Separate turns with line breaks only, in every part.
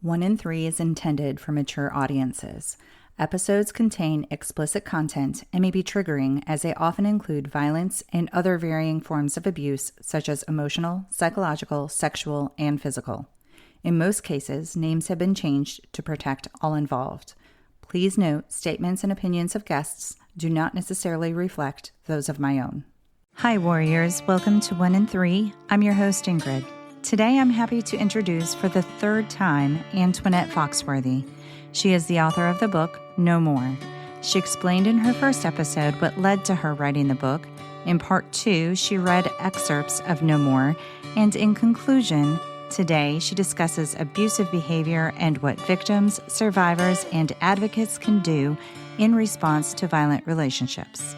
One in Three is intended for mature audiences. Episodes contain explicit content and may be triggering as they often include violence and other varying forms of abuse such as emotional, psychological, sexual, and physical. In most cases, names have been changed to protect all involved. Please note, statements and opinions of guests do not necessarily reflect those of my own. Hi, warriors. Welcome to One in Three. I'm your host, Ingrid. Today, I'm happy to introduce for the third time Antoinette Foxworthy. She is the author of the book, No More. She explained in her first episode what led to her writing the book. In part 2, she read excerpts of No More. And in conclusion, today she discusses abusive behavior and what victims, survivors, and advocates can do in response to violent relationships.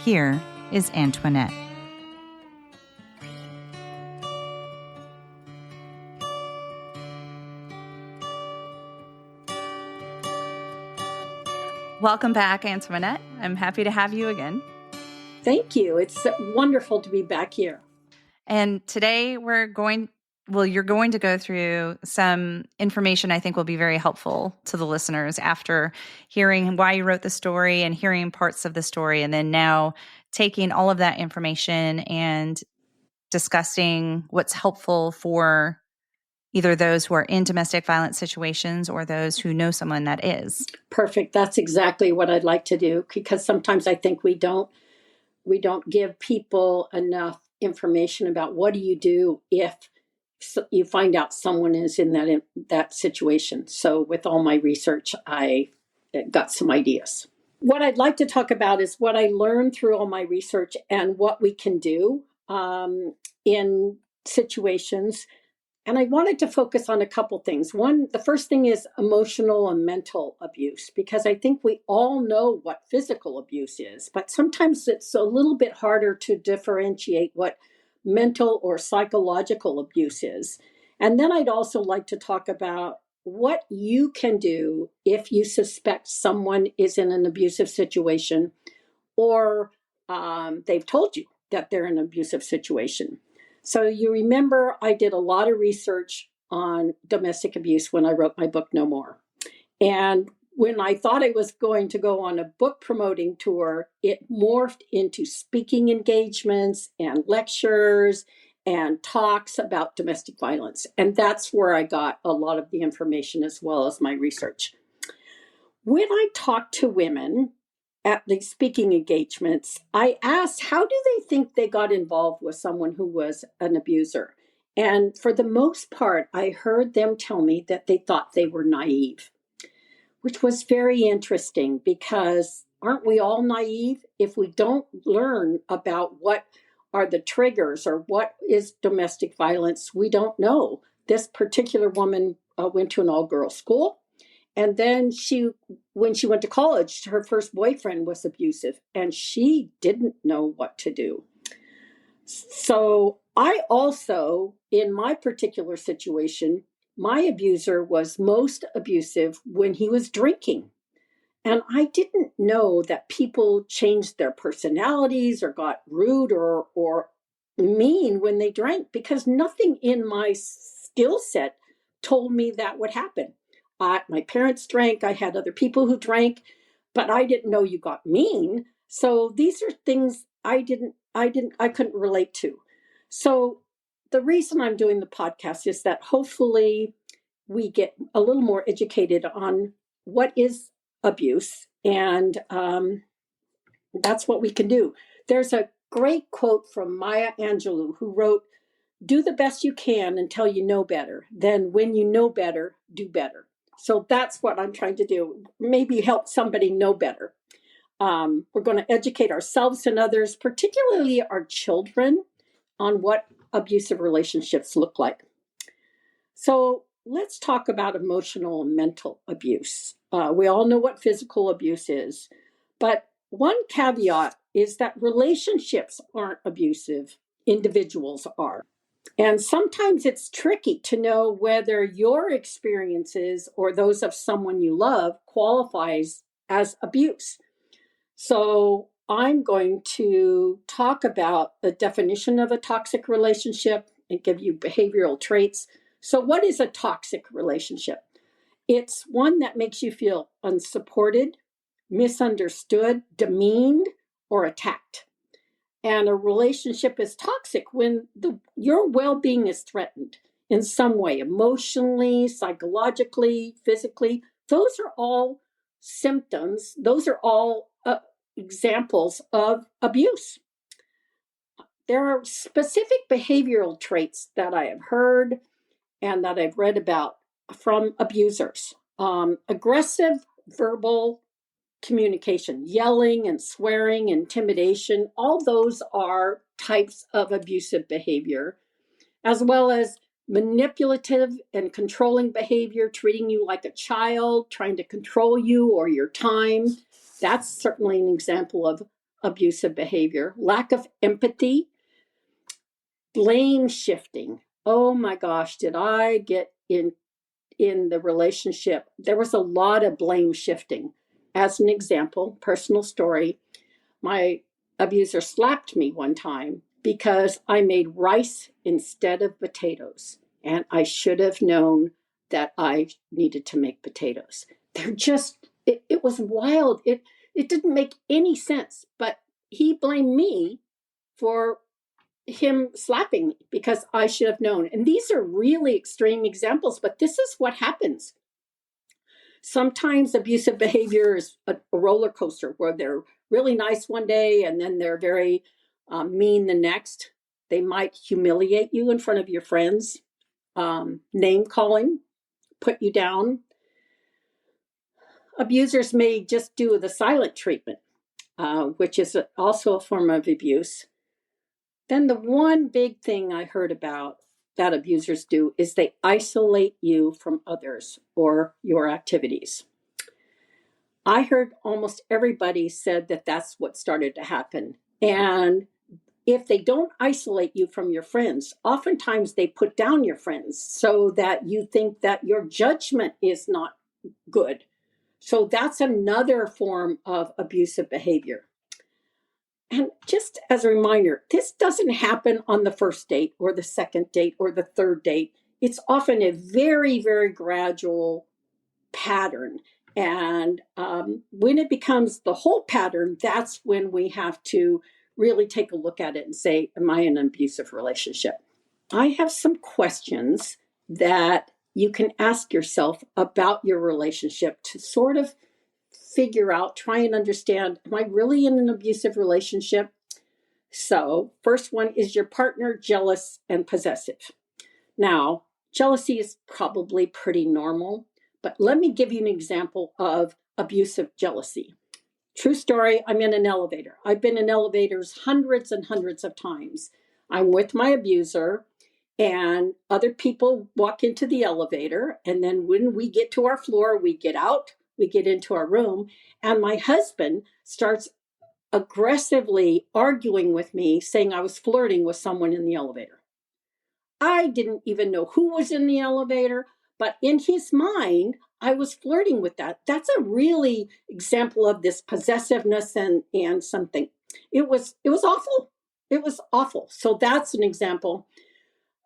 Here is Antoinette. Welcome back, Antoinette. I'm happy to have you again.
Thank you. It's wonderful to be back here.
And today you're going to go through some information I think will be very helpful to the listeners after hearing why you wrote the story and hearing parts of the story, and then now taking all of that information and discussing what's helpful for either those who are in domestic violence situations or those who know someone that is.
Perfect. That's exactly what I'd like to do, because sometimes I think we don't give people enough information about what do you do if you find out someone is in that situation. So with all my research, I got some ideas. What I'd like to talk about is what I learned through all my research and what we can do in situations. And I wanted to focus on a couple things. The first thing is emotional and mental abuse, because I think we all know what physical abuse is, but sometimes it's a little bit harder to differentiate what mental or psychological abuse is. And then I'd also like to talk about what you can do if you suspect someone is in an abusive situation, or they've told you that they're in an abusive situation. So you remember I did a lot of research on domestic abuse when I wrote my book, No More. And when I thought I was going to go on a book promoting tour, it morphed into speaking engagements and lectures and talks about domestic violence. And that's where I got a lot of the information as well as my research. When I talk to women at the speaking engagements, I asked, how do they think they got involved with someone who was an abuser? And for the most part, I heard them tell me that they thought they were naive, which was very interesting, because aren't we all naive? If we don't learn about what are the triggers or what is domestic violence, we don't know. This particular woman went to an all-girls school. And then when she went to college, her first boyfriend was abusive, and she didn't know what to do. So I also, in my particular situation, my abuser was most abusive when he was drinking. And I didn't know that people changed their personalities or got rude or mean when they drank, because nothing in my skill set told me that would happen. My parents drank. I had other people who drank, but I didn't know you got mean. So these are things I couldn't relate to. So the reason I'm doing the podcast is that hopefully we get a little more educated on what is abuse, and that's what we can do. There's a great quote from Maya Angelou, who wrote, "Do the best you can until you know better. Then when you know better, do better." So that's what I'm trying to do. Maybe help somebody know better. We're going to educate ourselves and others, particularly our children, on what abusive relationships look like. So let's talk about emotional and mental abuse. We all know what physical abuse is, but one caveat is that relationships aren't abusive, individuals are. And sometimes it's tricky to know whether your experiences or those of someone you love qualifies as abuse. So I'm going to talk about the definition of a toxic relationship and give you behavioral traits. So what is a toxic relationship? It's one that makes you feel unsupported, misunderstood, demeaned, or attacked. And a relationship is toxic when your well-being is threatened in some way, emotionally, psychologically, physically. Those are all symptoms. Those are all examples of abuse. There are specific behavioral traits that I have heard and that I've read about from abusers. Aggressive verbal communication, yelling and swearing, intimidation, all those are types of abusive behavior, as well as manipulative and controlling behavior, treating you like a child, trying to control you or your time. That's certainly an example of abusive behavior. Lack of empathy, blame shifting. Oh my gosh, did I get in the relationship? There was a lot of blame shifting. As an example, personal story, my abuser slapped me one time because I made rice instead of potatoes. And I should have known that I needed to make potatoes. It was wild. It didn't make any sense, but he blamed me for him slapping me because I should have known. And these are really extreme examples, but this is what happens. Sometimes abusive behavior is a roller coaster where they're really nice one day and then they're very mean the next. They might humiliate you in front of your friends, name calling, put you down. Abusers may just do the silent treatment, which is also a form of abuse. Then the one big thing I heard about that abusers do is they isolate you from others or your activities. I heard almost everybody said that that's what started to happen. And if they don't isolate you from your friends, oftentimes they put down your friends so that you think that your judgment is not good. So that's another form of abusive behavior. And just as a reminder, this doesn't happen on the first date or the second date or the third date. It's often a very, very gradual pattern. And when it becomes the whole pattern, that's when we have to really take a look at it and say, am I in an abusive relationship? I have some questions that you can ask yourself about your relationship to sort of figure out, try and understand, am I really in an abusive relationship? So, first one, is your partner jealous and possessive? Now, jealousy is probably pretty normal, but let me give you an example of abusive jealousy. True story, I'm in an elevator. I've been in elevators hundreds and hundreds of times. I'm with my abuser, and other people walk into the elevator. And then when we get to our floor, we get out, we get into our room, and my husband starts aggressively arguing with me, saying I was flirting with someone in the elevator. I didn't even know who was in the elevator, but in his mind, I was flirting with that. That's a really example of this possessiveness and something. It was awful. It was awful. So that's an example.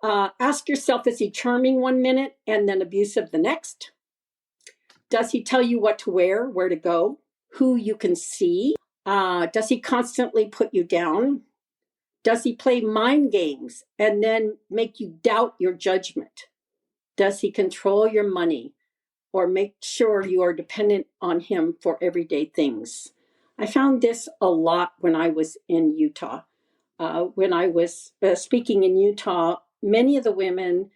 Ask yourself, is he charming one minute and then abusive the next? Does he tell you what to wear, where to go, who you can see? Does he constantly put you down? Does he play mind games and then make you doubt your judgment? Does he control your money or make sure you are dependent on him for everyday things? I found this a lot when I was in Utah. When I was speaking in Utah, many of the women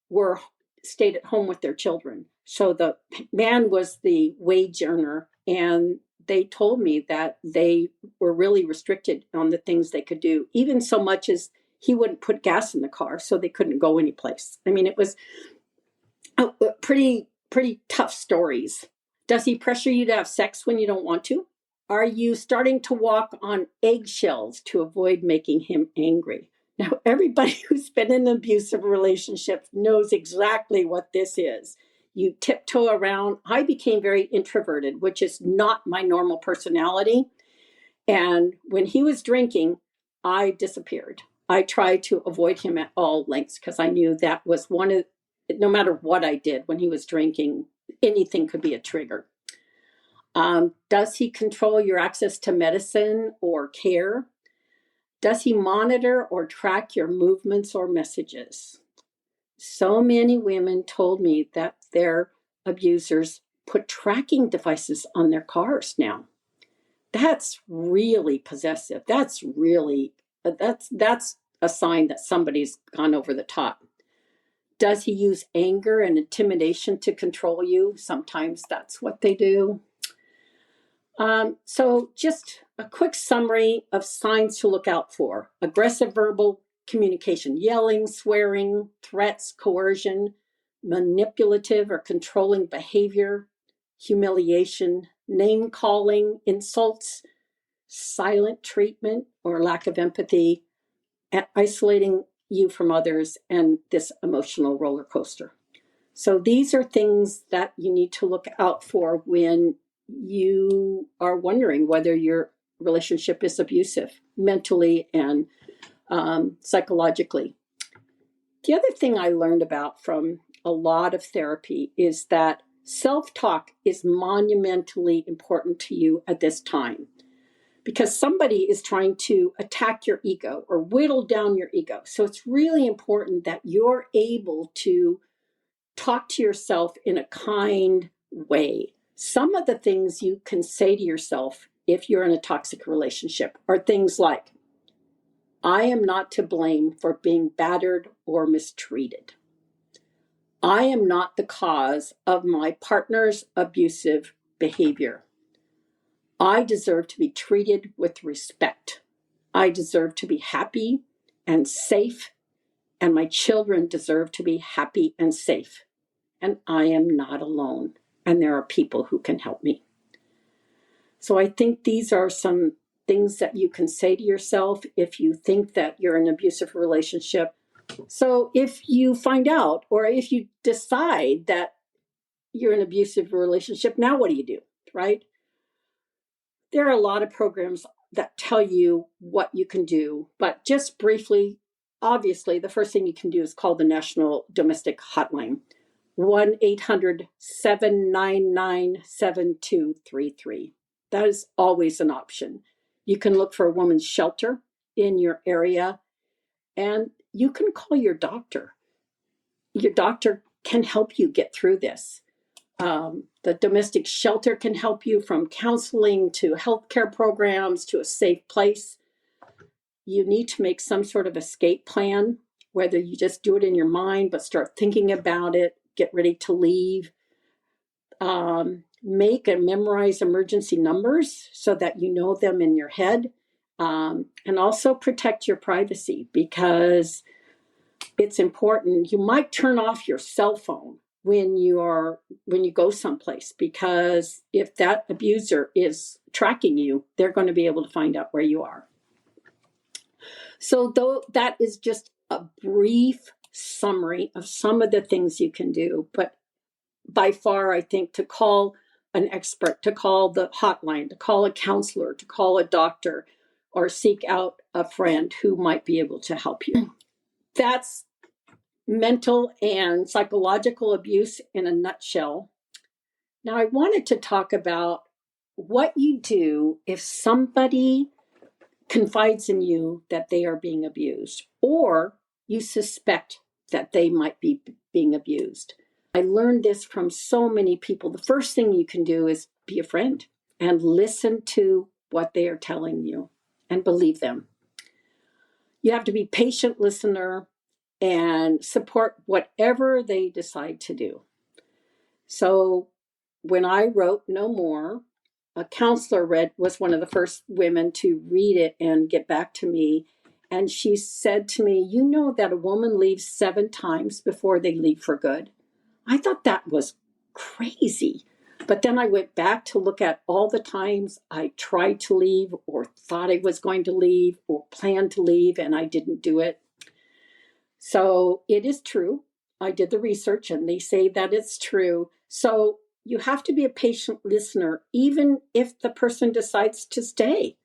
were stayed at home with their children. So the man was the wage earner, and they told me that they were really restricted on the things they could do, even so much as he wouldn't put gas in the car, so they couldn't go anyplace. I mean, it was pretty tough stories. Does he pressure you to have sex when you don't want to? Are you starting to walk on eggshells to avoid making him angry? Now, everybody who's been in an abusive relationship knows exactly what this is. You tiptoe around. I became very introverted, which is not my normal personality. And when he was drinking, I disappeared. I tried to avoid him at all lengths because I knew that was one of, no matter what I did when he was drinking, anything could be a trigger. Does he control your access to medicine or care? Does he monitor or track your movements or messages? So many women told me that their abusers put tracking devices on their cars now. That's really possessive. That's a sign that somebody's gone over the top. Does he use anger and intimidation to control you? Sometimes that's what they do. So just a quick summary of signs to look out for: aggressive verbal communication, yelling, swearing, threats, coercion, manipulative or controlling behavior, humiliation, name calling, insults, silent treatment or lack of empathy, and isolating you from others, and this emotional roller coaster. So these are things that you need to look out for when you are wondering whether your relationship is abusive mentally and psychologically. The other thing I learned about from a lot of therapy is that self-talk is monumentally important to you at this time, because somebody is trying to attack your ego or whittle down your ego. So it's really important that you're able to talk to yourself in a kind way. Some of the things you can say to yourself if you're in a toxic relationship are things like, I am not to blame for being battered or mistreated. I am not the cause of my partner's abusive behavior. I deserve to be treated with respect. I deserve to be happy and safe, and my children deserve to be happy and safe. And I am not alone, and there are people who can help me. So I think these are some things that you can say to yourself if you think that you're in an abusive relationship. So if you find out, or if you decide that you're in an abusive relationship, now what do? Right? There are a lot of programs that tell you what you can do, but just briefly, obviously, the first thing you can do is call the National Domestic Hotline, 1-800-799-7233. That is always an option. You can look for a woman's shelter in your area, and you can call your doctor. Your doctor can help you get through this. The domestic shelter can help you, from counseling to healthcare programs to a safe place. You need to make some sort of escape plan, whether you just do it in your mind, but start thinking about it, get ready to leave. Make and memorize emergency numbers so that you know them in your head. And also protect your privacy, because it's important. You might turn off your cell phone when you go someplace, because if that abuser is tracking you, they're going to be able to find out where you are. So though that is just a brief summary of some of the things you can do, but by far, I think to call an expert, to call the hotline, to call a counselor, to call a doctor, or seek out a friend who might be able to help you. That's mental and psychological abuse in a nutshell. Now, I wanted to talk about what you do if somebody confides in you that they are being abused, or you suspect that they might be being abused. I learned this from so many people. The first thing you can do is be a friend and listen to what they are telling you and believe them. You have to be a patient listener and support whatever they decide to do. So when I wrote No More, a counselor was one of the first women to read it and get back to me. And she said to me, you know that a woman leaves 7 times before they leave for good. I thought that was crazy. But then I went back to look at all the times I tried to leave, or thought I was going to leave, or planned to leave, and I didn't do it. So it is true. I did the research and they say that it's true. So you have to be a patient listener, even if the person decides to stay,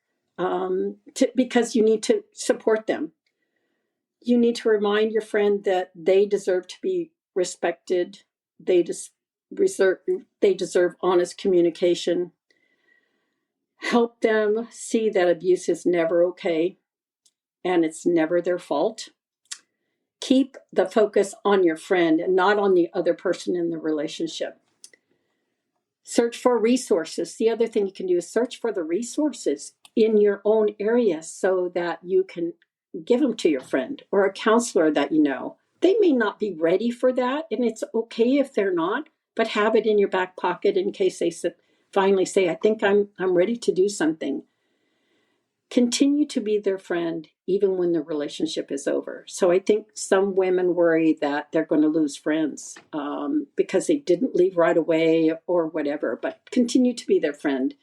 because you need to support them. You need to remind your friend that they deserve to be respected. They they deserve honest communication. Help them see that abuse is never okay and it's never their fault. Keep the focus on your friend and not on the other person in the relationship. Search for resources. The other thing you can do is search for the resources in your own area so that you can give them to your friend or a counselor that you know. They may not be ready for that, and it's okay if they're not, but have it in your back pocket in case they finally say, I think I'm ready to do something. Continue to be their friend even when the relationship is over. So I think some women worry that they're going to lose friends because they didn't leave right away or whatever, but continue to be their friend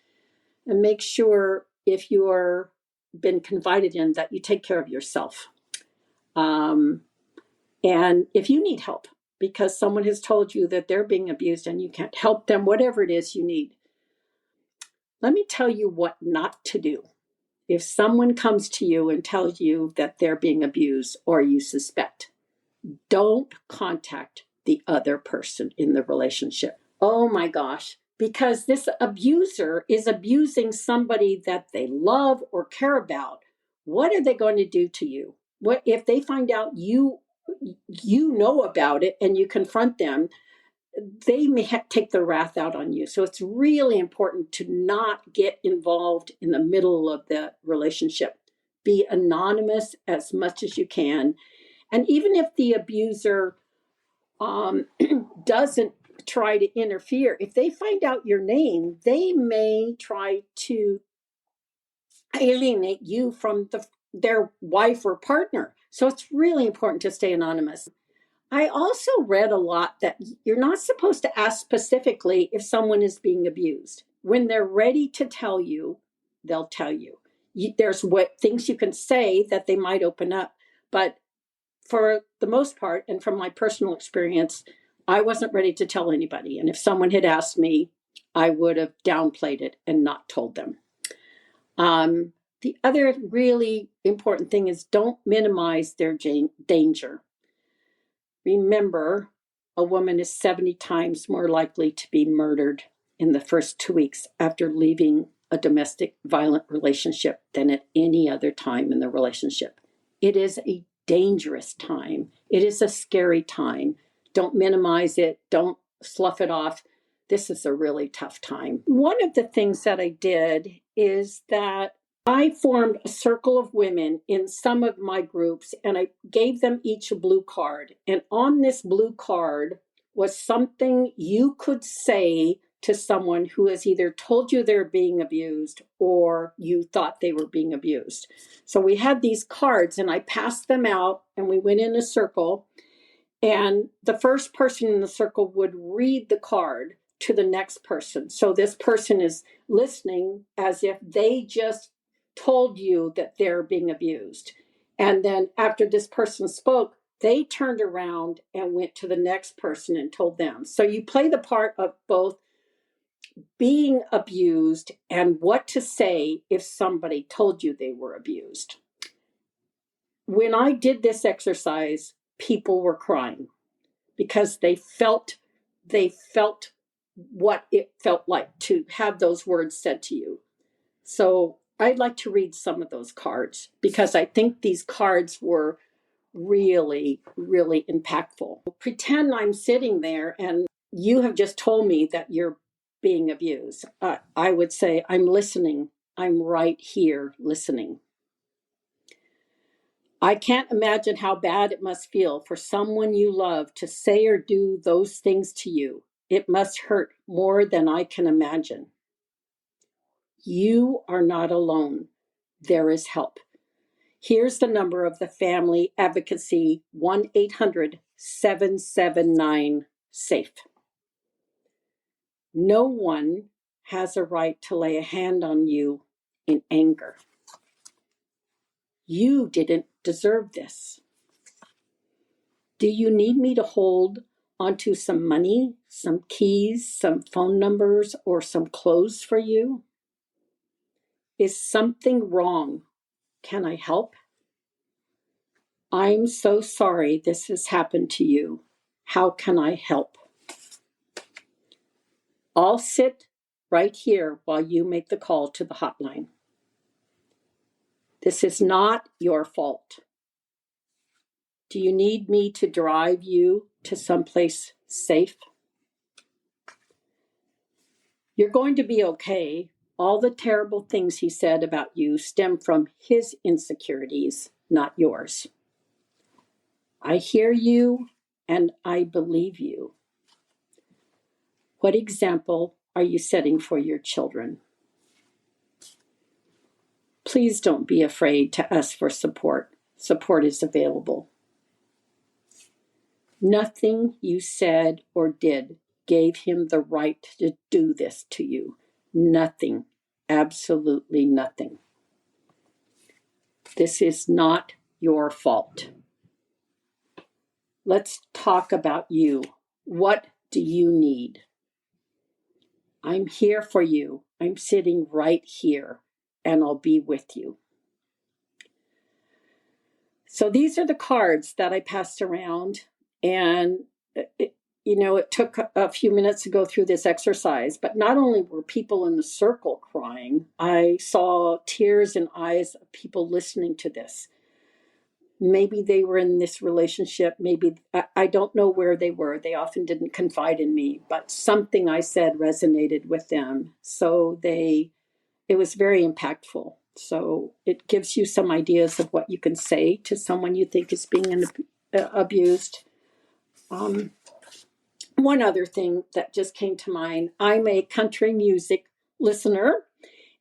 and make sure if you're been confided in that you take care of yourself. And if you need help because someone has told you that they're being abused and you can't help them, whatever it is you need, let me tell you what not to do. If someone comes to you and tells you that they're being abused or you suspect, don't contact the other person in the relationship. Oh my gosh, because this abuser is abusing somebody that they love or care about. What are they going to do to you? What if they find out you know about it and you confront them? They may take their wrath out on you. So it's really important to not get involved in the middle of the relationship. Be anonymous as much as you can. And even if the abuser doesn't try to interfere, if they find out your name, they may try to alienate you from their wife or partner. So it's really important to stay anonymous. I also read a lot that you're not supposed to ask specifically if someone is being abused. When they're ready to tell you, they'll tell you. There's what things you can say that they might open up. But for the most part, and from my personal experience, I wasn't ready to tell anybody. And if someone had asked me, I would have downplayed it and not told them. The other really important thing is don't minimize their danger. Remember, a woman is 70 times more likely to be murdered in the first 2 weeks after leaving a domestic violent relationship than at any other time in the relationship. It is a dangerous time. It is a scary time. Don't minimize it. Don't slough it off. This is a really tough time. One of the things that I did is that I formed a circle of women in some of my groups, and I gave them each a blue card. And on this blue card was something you could say to someone who has either told you they're being abused or you thought they were being abused. So we had these cards, and I passed them out, and we went in a circle. And the first person in the circle would read the card to the next person. So this person is listening as if they just told you that they're being abused. And then after this person spoke, they turned around and went to the next person and told them. So you play the part of both being abused and what to say if somebody told you they were abused. When I did this exercise, people were crying because they felt what it felt like to have those words said to you. So I'd like to read some of those cards because I think these cards were really, really impactful. Pretend I'm sitting there and you have just told me that you're being abused. I would say, I'm listening. I'm right here listening. I can't imagine how bad it must feel for someone you love to say or do those things to you. It must hurt more than I can imagine. You are not alone. There is help. Here's the number of the Family Advocacy 1-800-779-SAFE. No one has a right to lay a hand on you in anger. You didn't deserve this. Do you need me to hold onto some money, some keys, some phone numbers, or some clothes for you? Is something wrong? Can I help? I'm so sorry this has happened to you. How can I help? I'll sit right here while you make the call to the hotline. This is not your fault. Do you need me to drive you to someplace safe? You're going to be okay. All the terrible things he said about you stem from his insecurities, not yours. I hear you and I believe you. What example are you setting for your children? Please don't be afraid to ask for support. Support is available. Nothing you said or did gave him the right to do this to you. Nothing. Absolutely nothing. This is not your fault. Let's talk about you. What do you need? I'm here for you. I'm sitting right here, and I'll be with you. So these are the cards that I passed around, and it took a few minutes to go through this exercise, but not only were people in the circle crying, I saw tears in eyes of people listening to this. Maybe they were in this relationship. Maybe, I don't know where they were. They often didn't confide in me, but something I said resonated with them. So it was very impactful. So it gives you some ideas of what you can say to someone you think is being abused. One other thing that just came to mind, I'm a country music listener,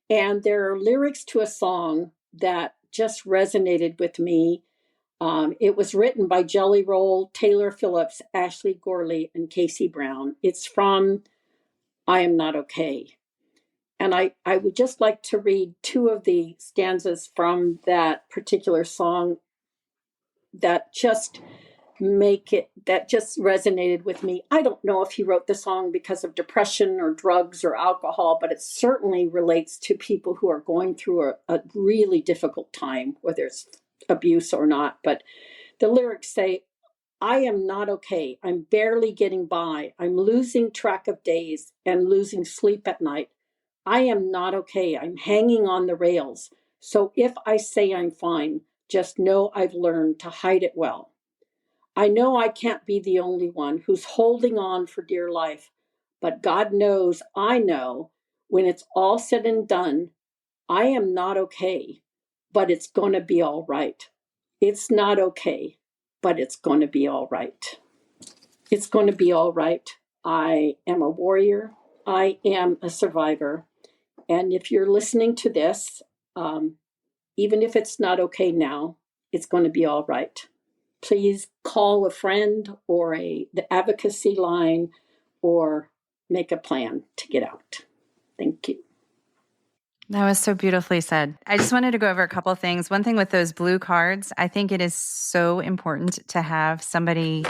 and there are lyrics to a song that just resonated with me. It was written by Jelly Roll, Taylor Phillips, Ashley Gorley, and Casey Brown. It's from I Am Not Okay. And I would just like to read two of the stanzas from that particular song that just resonated with me. I don't know if he wrote the song because of depression or drugs or alcohol, but it certainly relates to people who are going through a really difficult time, whether it's abuse or not. But the lyrics say, I am not okay. I'm barely getting by. I'm losing track of days and losing sleep at night. I am not okay. I'm hanging on the rails. So if I say I'm fine, just know I've learned to hide it well. I know I can't be the only one who's holding on for dear life, but God knows I know when it's all said and done, I am not okay, but it's going to be all right. It's not okay, but it's going to be all right. It's going to be all right. I am a warrior. I am a survivor. And if you're listening to this, even if it's not okay now, it's going to be all right. Please call a friend or the advocacy line or make a plan to get out. Thank you.
That was so beautifully said. I just wanted to go over a couple of things. One thing with those blue cards, I think it is so important to have somebody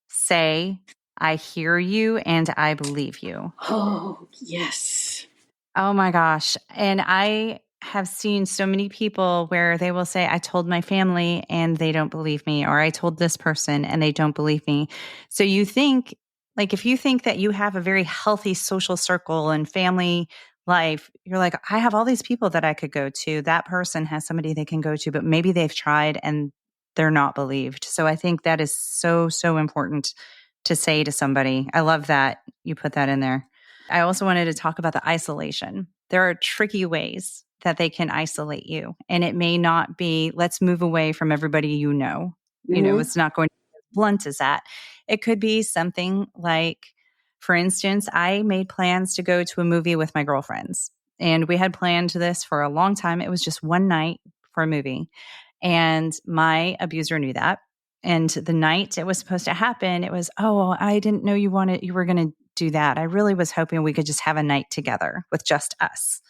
say, I hear you and I believe you.
Oh, yes.
Oh my gosh. And I have seen so many people where they will say, I told my family and they don't believe me, or I told this person and they don't believe me. So you think, like, if you think that you have a very healthy social circle and family life, you're like, I have all these people that I could go to. That person has somebody they can go to, but maybe they've tried and they're not believed. So I think that is so, so important to say to somebody. I love that you put that in there. I also wanted to talk about the isolation. There are tricky ways that they can isolate you. And it may not be, let's move away from everybody you know.
Mm-hmm.
It's not going to be as blunt as that. It could be something like, for instance, I made plans to go to a movie with my girlfriends. And we had planned this for a long time. It was just one night for a movie. And my abuser knew that. And the night it was supposed to happen, it was, oh, I didn't know you were going to do that. I really was hoping we could just have a night together with just us.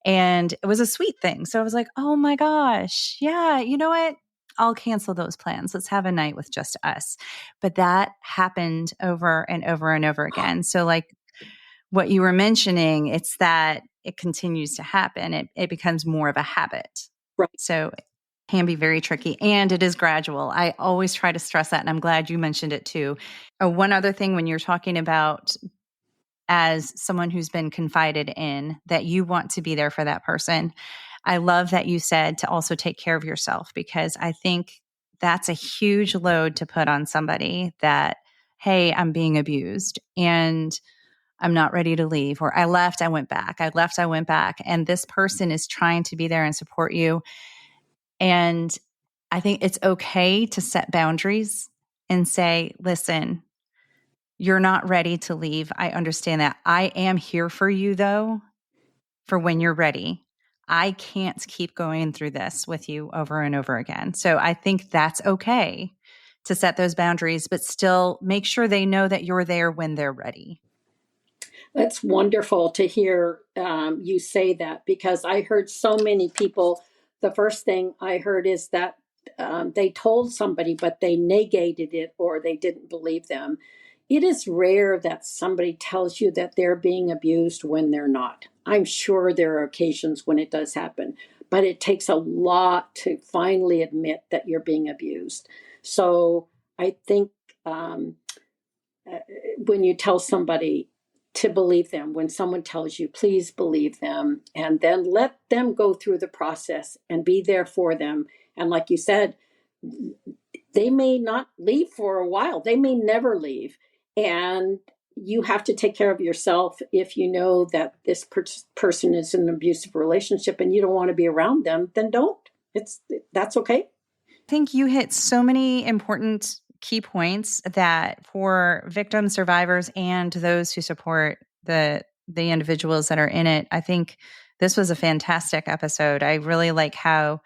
And it was a sweet thing. So I was like, oh my gosh, yeah, you know what? I'll cancel those plans. Let's have a night with just us. But that happened over and over and over again. So, like what you were mentioning, it's that it continues to happen. It becomes more of a habit.
Right.
So it can be very tricky, and it is gradual. I always try to stress that, and I'm glad you mentioned it too. One other thing when you're talking about as someone who's been confided in, that you want to be there for that person. I love that you said to also take care of yourself, because I think that's a huge load to put on somebody that, hey, I'm being abused and I'm not ready to leave, or I left, I went back. I left, I went back. And this person is trying to be there and support you. And I think it's okay to set boundaries and say, listen, you're not ready to leave. I understand that. I am here for you, though, for when you're ready. I can't keep going through this with you over and over again. So I think that's okay to set those boundaries, but still make sure they know that you're there when they're ready.
That's wonderful to hear you say that, because I heard so many people. The first thing I heard is that they told somebody, but they negated it or they didn't believe them. It is rare that somebody tells you that they're being abused when they're not. I'm sure there are occasions when it does happen, but it takes a lot to finally admit that you're being abused. So I think when you tell somebody to believe them, when someone tells you, please believe them, and then let them go through the process and be there for them. And like you said, they may not leave for a while, they may never leave. And you have to take care of yourself. If you know that this person is in an abusive relationship and you don't want to be around them, then don't. That's okay.
I think you hit so many important key points that for victims, survivors, and those who support the individuals that are in it. I think this was a fantastic episode. I really like how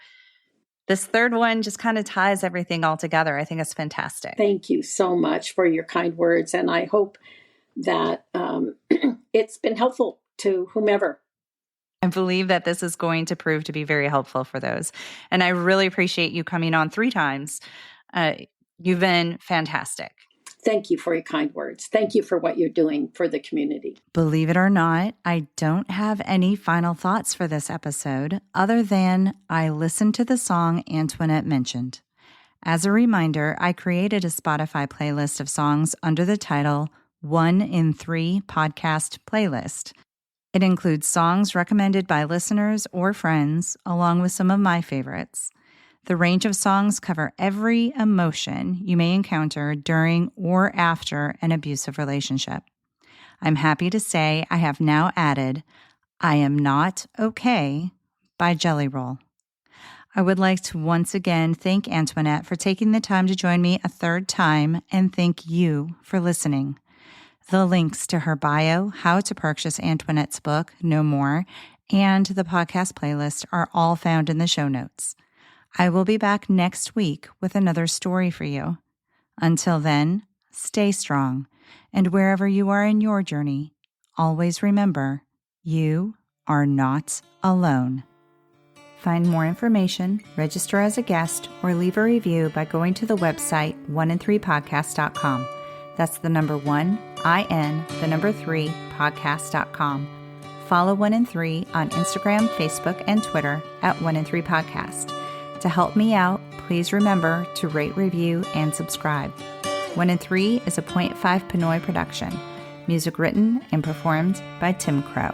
this third one just kind of ties everything all together. I think it's fantastic.
Thank you so much for your kind words. And I hope that it's been helpful to whomever.
I believe that this is going to prove to be very helpful for those. And I really appreciate you coming on 3 times. You've been fantastic.
Thank you for your kind words. Thank you for what you're doing for the community.
Believe it or not, I don't have any final thoughts for this episode other than I listened to the song Antoinette mentioned. As a reminder, I created a Spotify playlist of songs under the title 1 in 3 Podcast Playlist. It includes songs recommended by listeners or friends, along with some of my favorites. The range of songs cover every emotion you may encounter during or after an abusive relationship. I'm happy to say I have now added I Am Not Okay by Jelly Roll. I would like to once again thank Antoinette for taking the time to join me a 3rd time, and thank you for listening. The links to her bio, how to purchase Antoinette's book, No More, and the podcast playlist are all found in the show notes. I will be back next week with another story for you. Until then, stay strong, and wherever you are in your journey, always remember, you are not alone. Find more information, register as a guest, or leave a review by going to the website 1in3podcast.com. That's the number 1, IN, the number 3, podcast.com. Follow 1 in 3 on Instagram, Facebook, and Twitter at 1 in 3 Podcast. To help me out, please remember to rate, review, and subscribe. 1 in 3 is a .5 Pinoy production. Music written and performed by Tim Crow.